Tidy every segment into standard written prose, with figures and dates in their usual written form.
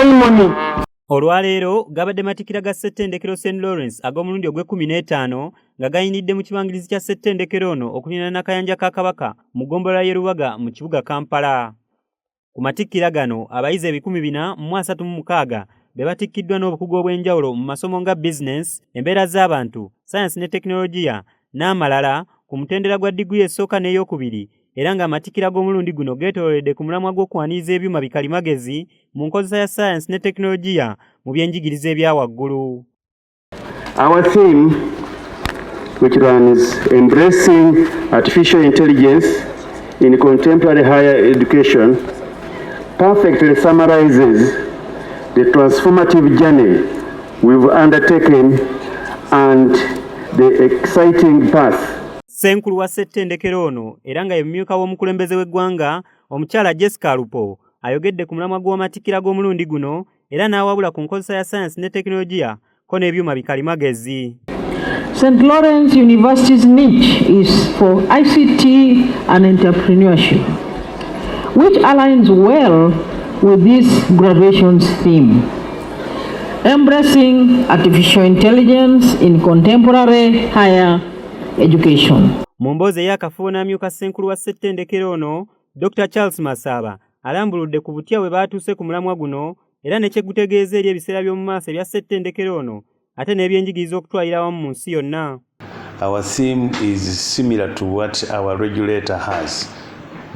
ceremony. Olwaleero gabadde matikira ga ssettendekero St. Lawrence ag'omulundi ogw'e15 nga gayinidde mu kibangirizi kya ssettendekero ono okulina n'akayanja ka Kabaka mu ggombolola y'e Lubaga mu kibuga Kampala. Ku matikkira gano abayizi 436 be batikkiddwa n'obukugu obw'enjawulo mu masomo nga business, embeera z'abantu, science ne tekinologiya n'amalala ku mutendera gwa diguli esooka n'eyokubiri, era nga amatikkira g'omulundi guno geetoololedde ku mulamwa gw'okwaniriza ebyuma bikalimagezi mu nkozesa ya science ne tekinologiya mu byenjigiriza ebya waggulu. Our theme, which runs Embracing Artificial Intelligence in Contemporary Higher Education, perfectly summarizes the transformative journey we've undertaken and the exciting path. Senkulu wa ssettendekero ono era nga ye mumyuka w'omukulembeze w'eggwanga omukyala Jessica Lupo ayogedde ku mulamwa gw'amatikkira g'omulundi guno era n'awabula ku nkozesa ya science ne tekinologiya ko n'ebyuma bikalimagezi. St. Lawrence University's niche is for ICT and entrepreneurship, which aligns well with this graduation's theme, embracing artificial intelligence in contemporary higher education. Mu mboozi ey'akafubo n'amyuka ssenkulu wa ssettendekero ono, Dr. Charles Masaba alambuludde ku butya bwe baatuuse ku mulamwa guno era ne kye gutegeeza eri ebiseera by'omu maaso ebya ssettendekero ono ate n'ebyenjigiriza okutwalira awamu mu nsi yonna. Our theme is similar to what our regulator has,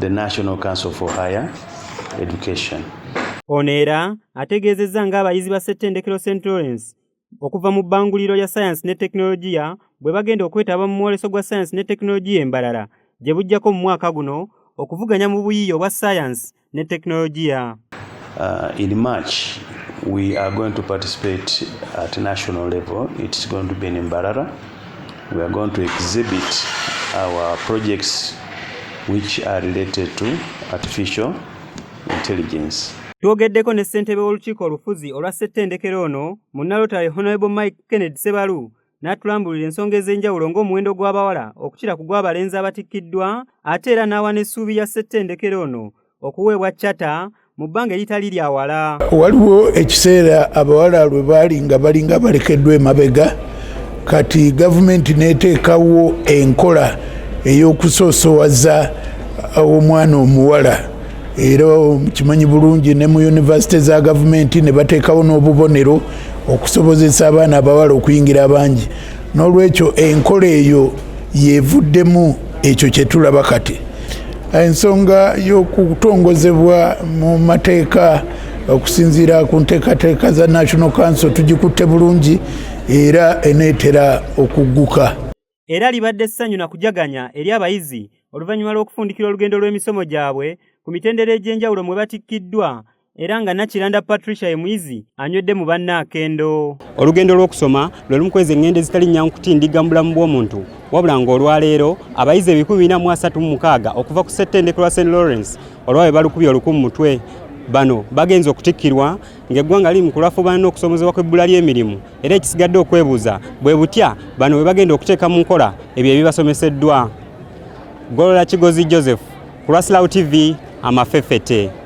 the National Council for Higher Education. Ono era ategeezezza ng'abayizi ba ssettendekero St. Lawrence okuva mu bbanguliro ya science ne tekinologiya bwe bagenda okwetaba mu mwoleso gwa science ne tekinologiya embalala gye bujjako mu mwaka guno okuvuganya mu buyiiya obwa science ne tekinologiya. In March, we are going to participate at national level. It's going to be in Mbarara. We are going to exhibit our projects which are related to artificial intelligence. Twogeddeko ne ssentebe w'olukiiko olufuzi olwa ssettendekero ono Munnalotale Honorable Mike Kennedy Sebalu n'atulambulira ensonga ez'enjawulo ng'omuwendo gw'abawala okukira ku gw'abalenzi abatikkiddwa ate era n'awa n'essuubi ya ssettendekero ono okuweebwa chata mu bbanga eritali lya wala. Waliwo ekiseera abawala lwe balinga balekeddwa emabega, kati gavumenti n'eteekawo enkola ey'okusoosowaza omwana omuwala. Era kimanyi bulungi ne mu yunivasite za gavumenti ne bateekawo n'obubonero okusobozesa abaana abawala okuyingira abangi. N'olwekyo enkola eyo yeevuddemu ekyo kye tulaba kati. Ensonga y'okutongozebwa mu mateeka okusinziira ku nteekateeka za National Council tugikutte bulungi era eneetera okugguka. Era libadde essanyu na kujaganya eri abayizi oluvannyuma lw'okufundikira olugendo lw'emisomo gyabwe ku mitendera egy'enjawulo mwe batikkiddwa era nga Nakiranda Patricia ye muyizi anywedde mu bannaakendo. Olugendo lw'okusoma lwe lumu kwezi eŋŋendo ezitali nnyankutindiga mu bulamu bw'omuntu wabula ng'olwaleero abayizi 436 okuva ku ssettendekero St. Lawrence olwabe balukubye oluku mu mutwe. Bano bagenze okutikkirwa ng'eggwanga liri mu kulafubana n'okusomozebwa kw'ebbula ly'emirimu era ekisigadde okwebuuza bwe butya bano bwe bagenda okuteeka mu nkola ebyo ebibasomeseddwa. Golola Kigozi Joseph, ku Lwasilawo TV, Amafefete.